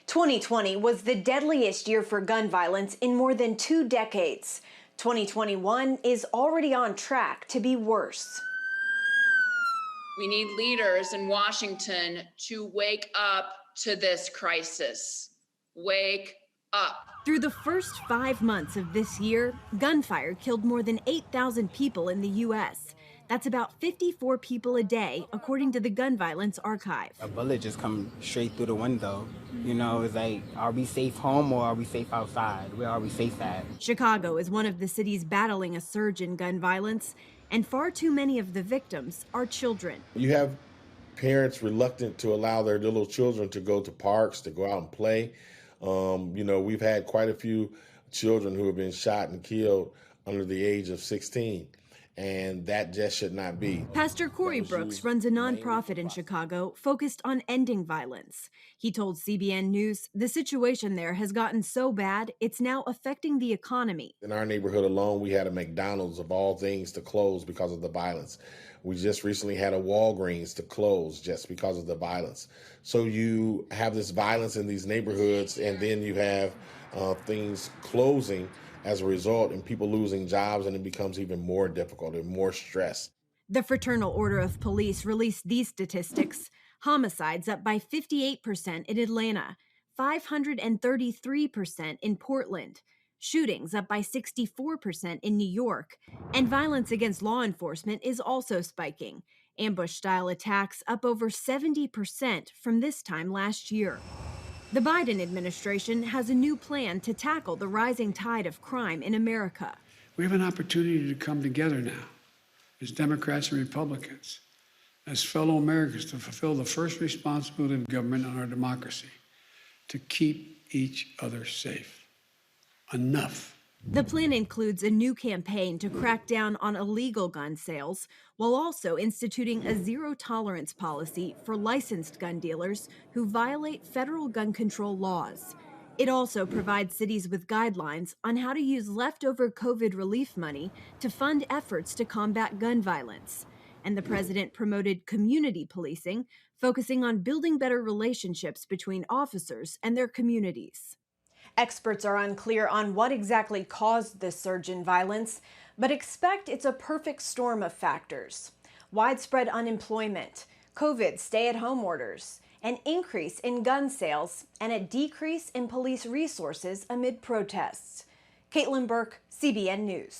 2020 was the deadliest year for gun violence in more than 2 decades. 2021 is already on track to be worse. We need leaders in Washington to wake up to this crisis. Wake up. Through the first 5 months of this year, gunfire killed more than 8,000 people in the U.S. That's about 54 people a day, according to the Gun Violence Archive. A bullet just come straight through the window. You know, it's like, are we safe home or are we safe outside? Where are we safe at? Chicago is one of the cities battling a surge in gun violence, and far too many of the victims are children. You have parents reluctant to allow their little children to go to parks, to go out and play. We've had quite a few children who have been shot and killed under the age of 16. And that just should not be. Pastor Corey Brooks runs a nonprofit in Chicago focused on ending violence. He told CBN News the situation there has gotten so bad, it's now affecting the economy. In our neighborhood alone, we had a McDonald's of all things to close because of the violence. We just recently had a Walgreens to close just because of the violence. So you have this violence in these neighborhoods, and then you have things closing as a result, and people losing jobs, and it becomes even more difficult and more stress. The Fraternal Order of Police released these statistics. Homicides up by 58% in Atlanta, 533% in Portland, shootings up by 64% in New York, and violence against law enforcement is also spiking. Ambush-style attacks up over 70% from this time last year. The Biden administration has a new plan to tackle the rising tide of crime in America. We have an opportunity to come together now as Democrats and Republicans, as fellow Americans, to fulfill the first responsibility of government on our democracy, to keep each other safe. Enough. The plan includes a new campaign to crack down on illegal gun sales, while also instituting a zero-tolerance policy for licensed gun dealers who violate federal gun control laws. It also provides cities with guidelines on how to use leftover COVID relief money to fund efforts to combat gun violence. And the president promoted community policing, focusing on building better relationships between officers and their communities. Experts are unclear on what exactly caused this surge in violence, but expect it's a perfect storm of factors. Widespread unemployment, COVID stay-at-home orders, an increase in gun sales, and a decrease in police resources amid protests. Caitlin Burke, CBN News.